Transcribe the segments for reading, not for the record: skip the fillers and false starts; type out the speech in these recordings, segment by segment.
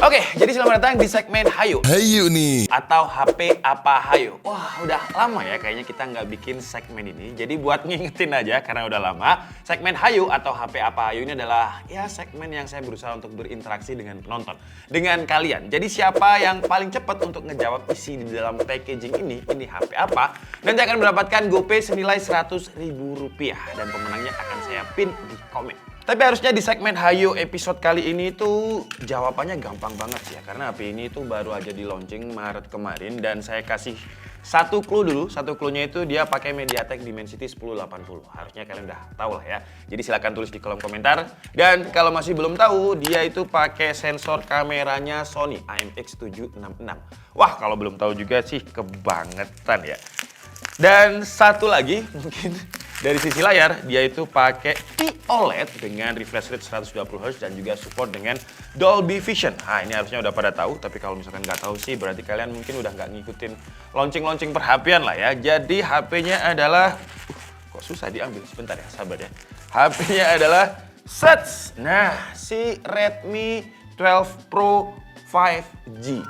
Oke, jadi selamat datang di segmen Hayu. Hayu nih. Atau HP apa Hayu. Wah, udah lama ya kayaknya kita nggak bikin segmen ini. Jadi buat ngingetin aja karena udah lama, segmen Hayu atau HP apa Hayu ini adalah ya segmen yang saya berusaha untuk berinteraksi dengan penonton. Dengan kalian. Jadi siapa yang paling cepat untuk ngejawab isi di dalam packaging ini HP apa, nanti akan mendapatkan GoPay senilai Rp100.000. Dan pemenangnya akan saya pin di komen. Tapi harusnya di segmen Hayu episode kali ini tuh jawabannya gampang banget sih ya. Karena HP ini tuh baru aja di launching Maret kemarin dan saya kasih satu clue dulu. Satu clue-nya itu dia pakai MediaTek Dimensity 1080. Harusnya kalian udah tahu lah ya. Jadi silahkan tulis di kolom komentar. Dan kalau masih belum tahu, dia itu pakai sensor kameranya Sony IMX766. Wah, kalau belum tahu juga sih kebangetan ya. Dan satu lagi mungkin dari sisi layar, dia itu pakai OLED dengan refresh rate 120Hz dan juga support dengan Dolby Vision. Nah, ini harusnya udah pada tahu, tapi kalau misalkan nggak tahu sih berarti kalian mungkin udah nggak ngikutin launching per-HP-an lah ya. Jadi HP-nya adalah, kok susah diambil, sebentar ya, sabar ya. HP-nya adalah Sets. Nah, si Redmi 12 Pro 5G.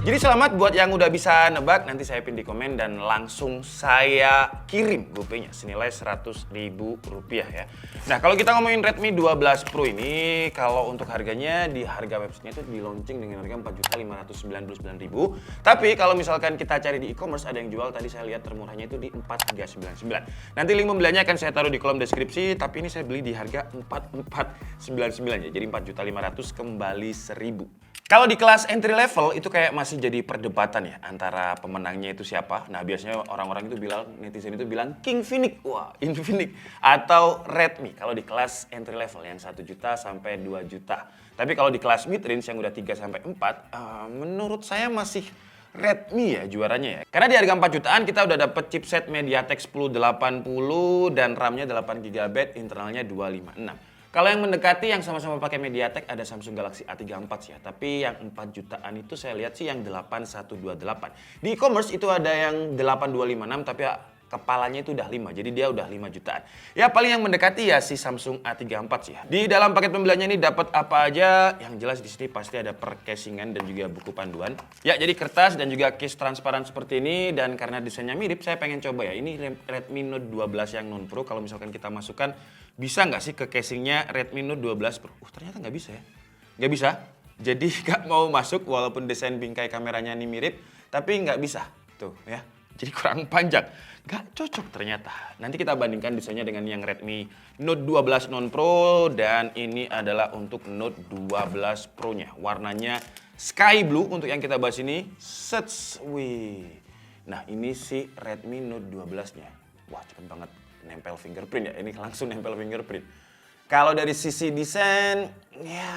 Jadi selamat buat yang udah bisa nebak, nanti saya pin di komen dan langsung saya kirim GoPay-nya senilai Rp100.000 ya. Nah, kalau kita ngomongin Redmi 12 Pro ini, kalau untuk harganya di harga websitenya itu di launching dengan harga Rp4.599.000. Tapi kalau misalkan kita cari di e-commerce ada yang jual, tadi saya lihat termurahnya itu di Rp4.399. Nanti link pembeliannya akan saya taruh di kolom deskripsi, tapi ini saya beli di harga Rp4.499 ya. Jadi Rp4.500.000 kembali Rp1.000. Kalau di kelas entry level itu kayak masih jadi perdebatan ya antara pemenangnya itu siapa. Nah, biasanya orang-orang itu bilang, netizen itu bilang King Phoenix, wah Infinix, atau Redmi. Kalau di kelas entry level yang 1 juta sampai 2 juta. Tapi kalau di kelas mid range yang udah 3 sampai 4, menurut saya masih Redmi ya juaranya ya. Karena di harga 4 jutaan kita udah dapet chipset MediaTek 1080 dan RAM-nya 8GB, internalnya 256. Kalau yang mendekati yang sama-sama pakai MediaTek ada Samsung Galaxy A34 sih ya. Tapi yang 4 jutaan itu saya lihat sih yang 8128. Di e-commerce itu ada yang 8256 tapi ya kepalanya itu udah 5. Jadi dia udah 5 jutaan. Ya paling yang mendekati ya si Samsung A34 sih ya. Di dalam paket pembeliannya ini dapat apa aja? Yang jelas di sini pasti ada percasingan dan juga buku panduan. Ya jadi kertas dan juga case transparan seperti ini, dan karena desainnya mirip saya pengen coba ya. Ini Redmi Note 12 yang non Pro, kalau misalkan kita masukkan bisa nggak sih ke casingnya Redmi Note 12 Pro? Ternyata nggak bisa ya. Nggak bisa. Jadi nggak mau masuk walaupun desain bingkai kameranya ini mirip, tapi nggak bisa. Tuh ya. Jadi kurang panjang. Nggak cocok ternyata. Nanti kita bandingkan desainnya dengan yang Redmi Note 12 non Pro, dan ini adalah untuk Note 12 Pro-nya. Warnanya sky blue untuk yang kita bahas ini. Sets. Wih. Nah, ini si Redmi Note 12-nya. Wah, cepet banget. Nempel fingerprint ya, ini langsung nempel fingerprint. Kalau dari sisi desain, ya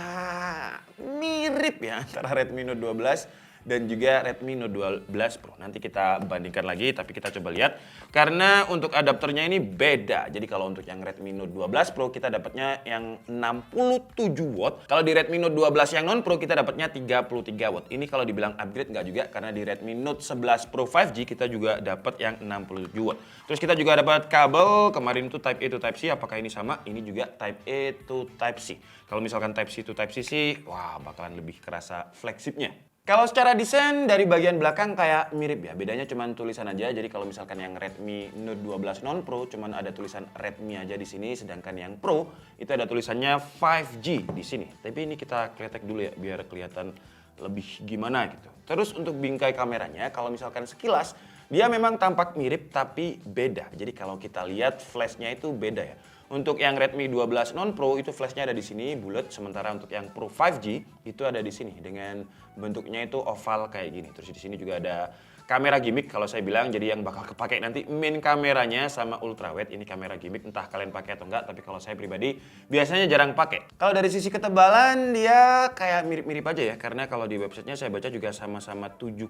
mirip ya antara Redmi Note 12 dan juga Redmi Note 12 Pro. Nanti kita bandingkan lagi, tapi kita coba lihat. Karena untuk adapternya ini beda. Jadi kalau untuk yang Redmi Note 12 Pro kita dapatnya yang 67 watt. Kalau di Redmi Note 12 yang non Pro kita dapatnya 33 watt. Ini kalau dibilang upgrade nggak juga, karena di Redmi Note 11 Pro 5G kita juga dapat yang 67 watt. Terus kita juga dapat kabel, kemarin itu Type A to Type C, apakah ini sama? Ini juga Type A to Type C. Kalau misalkan Type C to Type C sih, wah bakalan lebih kerasa fleksibnya. Kalau secara desain dari bagian belakang kayak mirip ya, bedanya cuma tulisan aja. Jadi kalau misalkan yang Redmi Note 12 non Pro cuman ada tulisan Redmi aja di sini, sedangkan yang Pro itu ada tulisannya 5G di sini. Tapi ini kita kletek dulu ya biar kelihatan lebih gimana gitu. Terus untuk bingkai kameranya, kalau misalkan sekilas dia memang tampak mirip tapi beda. Jadi kalau kita lihat flashnya itu beda ya. Untuk yang Redmi 12 non Pro itu flashnya ada di sini bulat, sementara untuk yang Pro 5G itu ada di sini dengan bentuknya itu oval kayak gini. Terus di sini juga ada kamera gimmick kalau saya bilang, jadi yang bakal kepake nanti main kameranya sama ultrawide. Ini kamera gimmick, entah kalian pakai atau enggak, tapi kalau saya pribadi biasanya jarang pakai. Kalau dari sisi ketebalan dia kayak mirip-mirip aja ya, karena kalau di websitenya saya baca juga sama-sama 7,9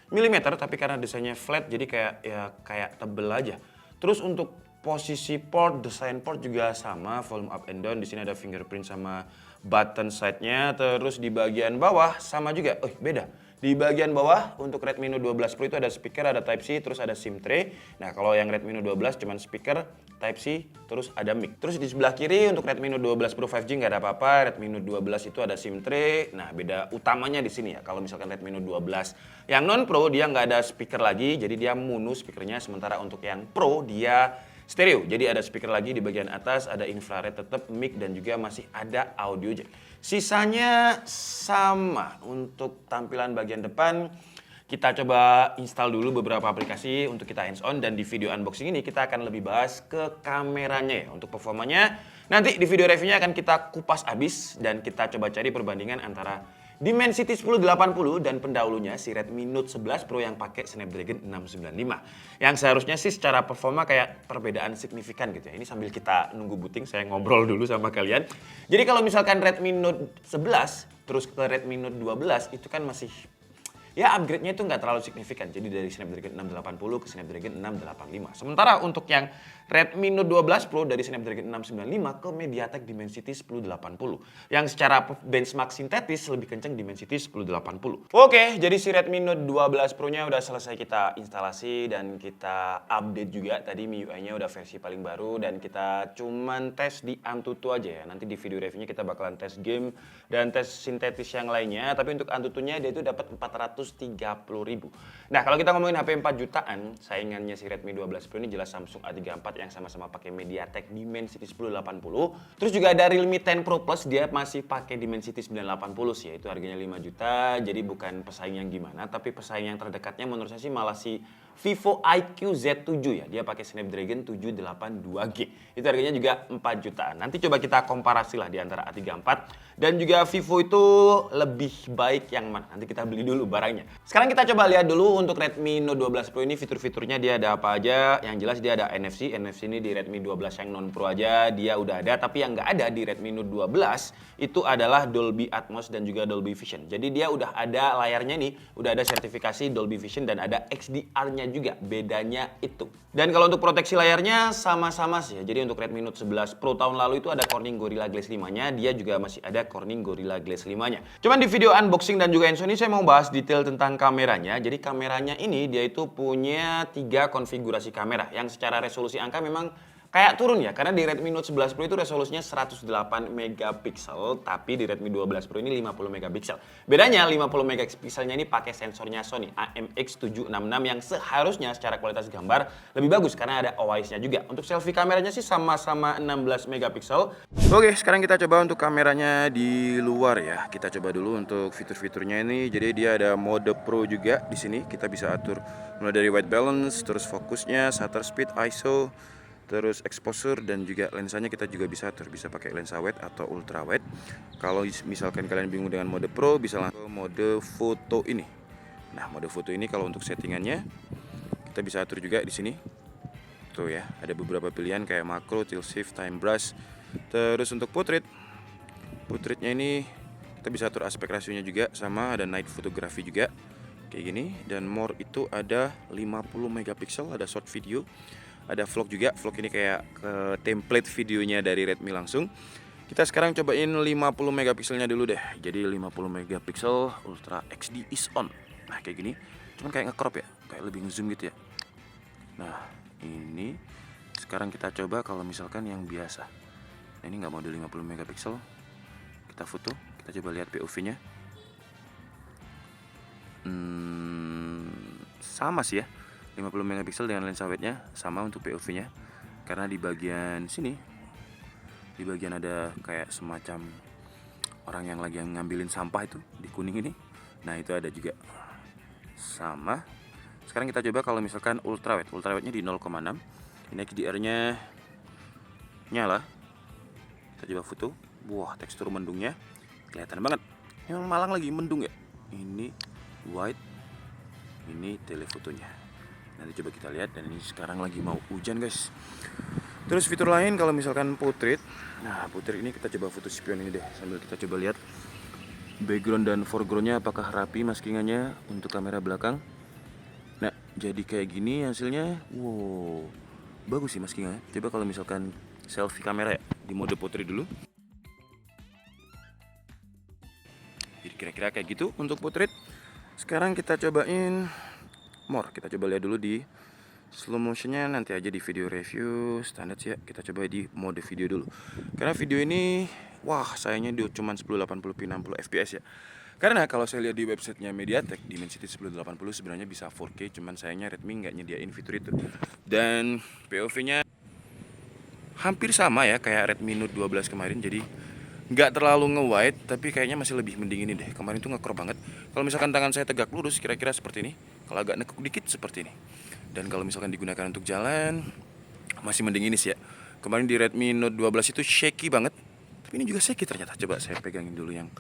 mm, tapi karena desainnya flat jadi kayak tebel aja. Terus untuk posisi port, desain port juga sama, volume up and down. Di sini ada fingerprint sama button side-nya. Terus di bagian bawah sama juga. Beda. Di bagian bawah untuk Redmi Note 12 Pro itu ada speaker, ada Type-C, terus ada SIM tray. Nah, kalau yang Redmi Note 12 cuman speaker, Type-C, terus ada mic. Terus di sebelah kiri untuk Redmi Note 12 Pro 5G nggak ada apa-apa. Redmi Note 12 itu ada SIM tray. Nah, beda utamanya di sini ya. Kalau misalkan Redmi Note 12 yang non Pro dia nggak ada speaker lagi, jadi dia mono speakernya. Sementara untuk yang Pro dia stereo. Jadi ada speaker lagi di bagian atas, ada infrared tetap, mic dan juga masih ada audio jack. Sisanya sama. Untuk tampilan bagian depan kita coba install dulu beberapa aplikasi untuk kita hands on, dan di video unboxing ini kita akan lebih bahas ke kameranya ya. Untuk performanya nanti di video reviewnya akan kita kupas habis dan kita coba cari perbandingan antara Dimensity 1080 dan pendahulunya si Redmi Note 11 Pro yang pakai Snapdragon 695. Yang seharusnya sih secara performa kayak perbedaan signifikan gitu ya. Ini sambil kita nunggu booting, saya ngobrol dulu sama kalian. Jadi kalau misalkan Redmi Note 11 terus ke Redmi Note 12 itu kan masih ya upgrade-nya itu nggak terlalu signifikan. Jadi dari Snapdragon 680 ke Snapdragon 685. Sementara untuk yang Redmi Note 12 Pro dari Snapdragon 695 ke MediaTek Dimensity 1080. Yang secara benchmark sintetis lebih kenceng Dimensity 1080. Oke, jadi si Redmi Note 12 Pro-nya udah selesai kita instalasi dan kita update juga. Tadi MIUI-nya udah versi paling baru dan kita cuman tes di Antutu aja ya. Nanti di video reviewnya kita bakalan tes game dan tes sintetis yang lainnya. Tapi untuk Antutunya dia itu dapat 430.000. Nah, kalau kita ngomongin HP 4 jutaan, saingannya si Redmi 12 Pro ini jelas Samsung A34 yang sama-sama pakai MediaTek Dimensity 1080. Terus juga ada Realme 10 Pro Plus, dia masih pakai Dimensity 980 sih, itu harganya 5 juta. Jadi bukan pesaing yang gimana, tapi pesaing yang terdekatnya menurut saya sih malah si Vivo IQ Z7 ya. Dia pakai Snapdragon 782G. Itu harganya juga 4 jutaan. Nanti coba kita komparasi lah di antara A34 dan juga Vivo itu lebih baik yang mana. Nanti kita beli dulu barangnya. Sekarang kita coba lihat dulu untuk Redmi Note 12 Pro ini fitur-fiturnya dia ada apa aja. Yang jelas dia ada NFC. NFC ini di Redmi 12 yang non Pro aja dia udah ada. Tapi yang nggak ada di Redmi Note 12 itu adalah Dolby Atmos dan juga Dolby Vision. Jadi dia udah ada layarnya nih, udah ada sertifikasi Dolby Vision dan ada XDR-nya juga, bedanya itu. Dan kalau untuk proteksi layarnya sama-sama sih ya. Jadi untuk Redmi Note 11 Pro tahun lalu itu ada Corning Gorilla Glass 5-nya, dia juga masih ada Corning Gorilla Glass 5-nya. Cuman di video unboxing dan juga hands-on ini saya mau bahas detail tentang kameranya. Jadi kameranya ini dia itu punya 3 konfigurasi kamera yang secara resolusi angka memang kayak turun ya, karena di Redmi Note 11 Pro itu resolusinya 108 megapiksel, tapi di Redmi 12 Pro ini 50 megapiksel. Bedanya 50 megapikselnya ini pakai sensornya Sony AMX766 yang seharusnya secara kualitas gambar lebih bagus karena ada OIS-nya juga. Untuk selfie kameranya sih sama-sama 16 megapiksel. Oke, sekarang kita coba untuk kameranya di luar ya. Kita coba dulu untuk fitur-fiturnya ini. Jadi dia ada mode Pro juga di sini. Kita bisa atur mulai dari white balance, terus fokusnya, shutter speed, ISO, terus exposure, dan juga lensanya kita juga bisa atur, bisa pakai lensa wide atau ultra wide. Kalau misalkan kalian bingung dengan mode Pro, bisa langsung mode foto ini. Nah, mode foto ini kalau untuk settingannya kita bisa atur juga di sini. Tuh ya, ada beberapa pilihan kayak makro, tilt shift, time brush. Terus untuk portraitnya ini kita bisa atur aspek rasionya juga, sama ada night photography juga kayak gini. Dan more itu ada 50 megapiksel, ada short video, ada vlog juga. Vlog ini kayak ke template videonya dari Redmi langsung. Kita sekarang cobain 50 megapikselnya dulu deh. Jadi 50 megapiksel Ultra HD is on. Nah, kayak gini. Cuman kayak nge-crop ya, kayak lebih nge-zoom gitu ya. Nah, ini sekarang kita coba kalau misalkan yang biasa. Nah, ini nggak mode 50 megapiksel. Kita foto, kita coba lihat POV-nya. Sama sih ya. 50 megapiksel dengan lensa wide-nya sama untuk POV-nya. Karena di bagian sini, di bagian ada kayak semacam orang yang lagi ngambilin sampah itu di kuning ini. Nah, itu ada juga sama. Sekarang kita coba kalau misalkan ultra wide. Ultra wide-nya di 0,6. Ini HDR-nya nyala. Kita coba foto. Wah, tekstur mendungnya kelihatan banget. Memang Malang lagi mendung ya. Ini white. Ini telefotonya. Nanti coba kita lihat, dan ini sekarang lagi mau hujan guys. Terus fitur lain kalau misalkan portrait. Nah, portrait ini kita coba foto spion ini deh, sambil kita coba lihat background dan foregroundnya apakah rapi maskingannya untuk kamera belakang. Nah, jadi kayak gini hasilnya. Wow, bagus sih maskingannya. Coba kalau misalkan selfie kamera ya, di mode portrait dulu. Jadi kira-kira kayak gitu untuk portrait. Sekarang kita cobain more. Kita coba lihat dulu di slow motionnya, nanti aja di video review standar sih ya. Kita coba di mode video dulu. Karena video ini, wah sayangnya dia cuma 1080p 60 fps ya. Karena kalau saya lihat di websitenya MediaTek, Dimensity 1080 sebenarnya bisa 4K, cuman sayangnya Redmi nggak nyediain fitur itu. Dan POV-nya hampir sama ya kayak Redmi Note 12 kemarin, jadi nggak terlalu nge-wide, tapi kayaknya masih lebih mending ini deh. Kemarin tuh nge-crop banget. Kalau misalkan tangan saya tegak lurus, kira-kira seperti ini. Kalau agak nekuk dikit, seperti ini. Dan kalau misalkan digunakan untuk jalan, masih mending ini sih ya. Kemarin di Redmi Note 12 itu shaky banget. Tapi ini juga shaky ternyata. Coba saya pegangin dulu yang...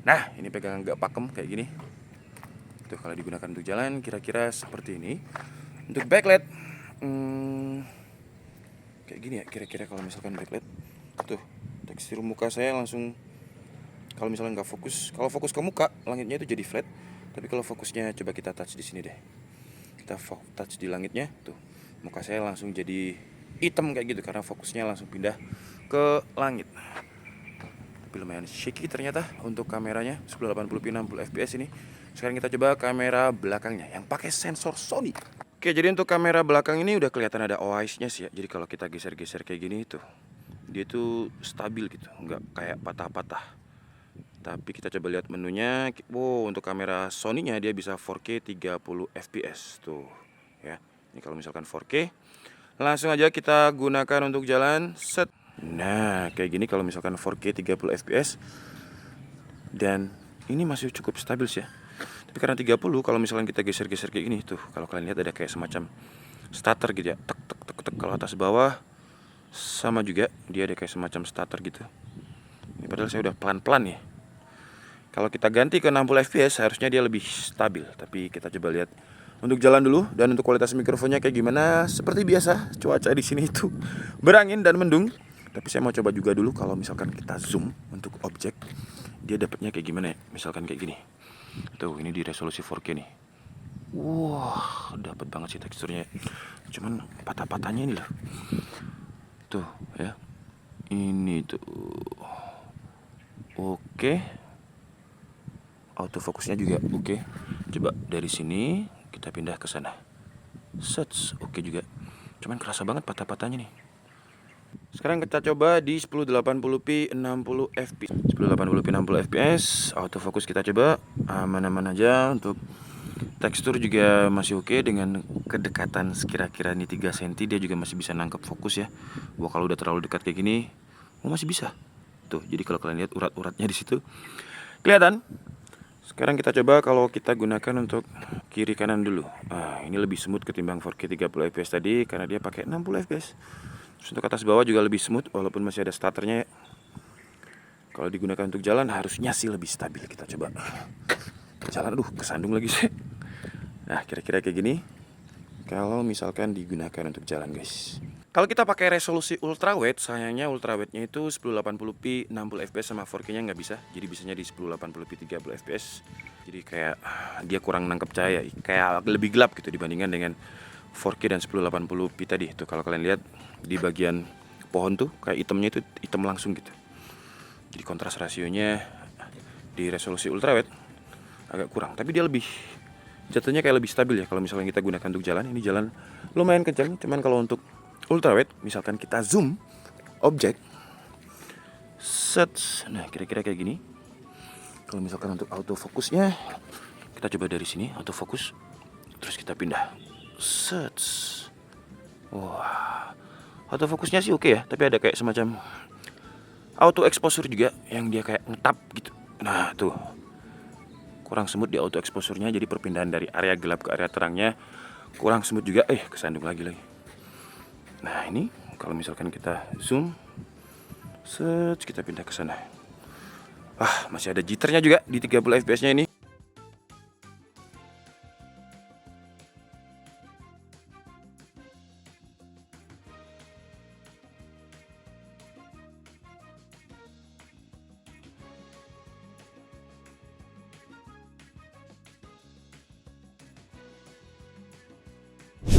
Nah, ini pegangan nggak pakem kayak gini. Tuh, kalau digunakan untuk jalan, kira-kira seperti ini. Untuk backlight, kayak gini ya, kira-kira kalau misalkan backlight. Tuh, tekstur muka saya langsung, kalau misalnya nggak fokus, kalau fokus ke muka langitnya itu jadi flat, tapi kalau fokusnya coba kita touch di sini deh, kita touch di langitnya tuh, muka saya langsung jadi hitam kayak gitu karena fokusnya langsung pindah ke langit. Tapi lumayan shaky ternyata untuk kameranya 1080p 60 fps ini. Sekarang kita coba kamera belakangnya yang pakai sensor Sony. Oke, jadi untuk kamera belakang ini udah kelihatan ada OIS-nya sih ya. Jadi kalau kita geser-geser kayak gini tuh, dia tuh stabil gitu, nggak kayak patah-patah. Tapi kita coba lihat menunya. Wow, untuk kamera Sony-nya dia bisa 4K 30 fps tuh ya. Ini kalau misalkan 4K, langsung aja kita gunakan untuk jalan set. Nah, kayak gini kalau misalkan 4K 30 fps. Dan ini masih cukup stabil sih ya. Tapi karena 30, kalau misalkan kita geser-geser kayak gini tuh, kalau kalian lihat ada kayak semacam stutter gitu ya. Tek tek tek tek, kalau atas bawah sama juga dia ada kayak semacam stutter gitu. Ini padahal saya udah pelan-pelan ya. Kalau kita ganti ke 60 fps harusnya dia lebih stabil. Tapi kita coba lihat untuk jalan dulu. Dan untuk kualitas mikrofonnya kayak gimana? Seperti biasa, cuaca di sini itu berangin dan mendung. Tapi saya mau coba juga dulu kalau misalkan kita zoom untuk objek, dia dapatnya kayak gimana ya? Misalkan kayak gini. Tuh, ini di resolusi 4K nih. Wah, dapat banget sih teksturnya. Cuman patah-patahnya ini loh. Tuh ya. Ini tuh. Oke. Autofokusnya juga oke. Coba dari sini kita pindah ke sana. Set, oke juga. Cuman kerasa banget patah-patahnya nih. Sekarang kita coba di 1080p 60 fps. 1080p 60 fps, autofokus kita coba aman-aman aja. Untuk tekstur juga masih oke dengan kedekatan sekira-kira nih 3 cm, dia juga masih bisa nangkep fokus ya. Wah, kalau udah terlalu dekat kayak gini, masih bisa. Tuh, jadi kalau kalian lihat urat-uratnya di situ kelihatan. Sekarang kita coba kalau kita gunakan untuk kiri kanan dulu. Ini lebih smooth ketimbang 4K 30 fps tadi karena dia pakai 60 fps. Terus untuk atas bawah juga lebih smooth walaupun masih ada stutternya ya. Kalau digunakan untuk jalan harusnya sih lebih stabil. Kita coba jalan, kesandung lagi sih. Nah, kira-kira kayak gini kalau misalkan digunakan untuk jalan, guys. Kalau kita pakai resolusi ultrawide, sayangnya ultrawide-nya itu 1080p 60 fps sama 4K-nya nggak bisa. Jadi bisanya di 1080p 30 fps. Jadi kayak dia kurang nangkep cahaya, kayak lebih gelap gitu dibandingkan dengan 4K dan 1080p tadi. Itu kalau kalian lihat di bagian pohon tuh kayak hitamnya itu hitam langsung gitu. Jadi kontras rasionya di resolusi ultrawide agak kurang, tapi dia lebih jatuhnya kayak lebih stabil ya. Kalau misalnya kita gunakan untuk jalan, ini jalan lumayan kencang. Cuman kalau untuk ultrawide, misalkan kita zoom objek set, nah kira-kira kayak gini. Kalau misalkan untuk autofokusnya, kita coba dari sini autofokus, terus kita pindah set. Wah, autofokusnya sih oke ya, tapi ada kayak semacam auto exposure juga yang dia kayak ngetap gitu. Nah tuh, kurang smooth di auto exposure-nya, jadi perpindahan dari area gelap ke area terangnya kurang smooth juga. Kesandung lagi. Nah ini kalau misalkan kita zoom set, kita pindah ke sana. Masih ada jitternya juga di 30 fps-nya ini.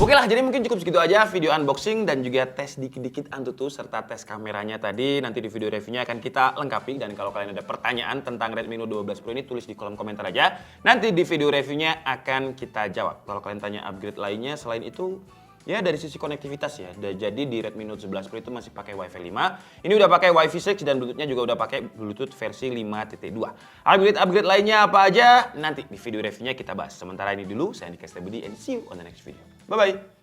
Oke lah, jadi mungkin cukup segitu aja video unboxing dan juga tes dikit-dikit Antutu serta tes kameranya tadi. Nanti di video reviewnya akan kita lengkapi, dan kalau kalian ada pertanyaan tentang Redmi Note 12 Pro ini tulis di kolom komentar aja. Nanti di video reviewnya akan kita jawab. Kalau kalian tanya upgrade lainnya selain itu, ya dari sisi konektivitas ya. Jadi di Redmi Note 11 Pro itu masih pakai Wi-Fi 5. Ini udah pakai Wi-Fi 6 dan Bluetooth-nya juga udah pakai Bluetooth versi 5.2. Upgrade lainnya apa aja nanti di video reviewnya kita bahas. Sementara ini dulu, saya Andika Setiabudi and see you on the next video. Bye bye.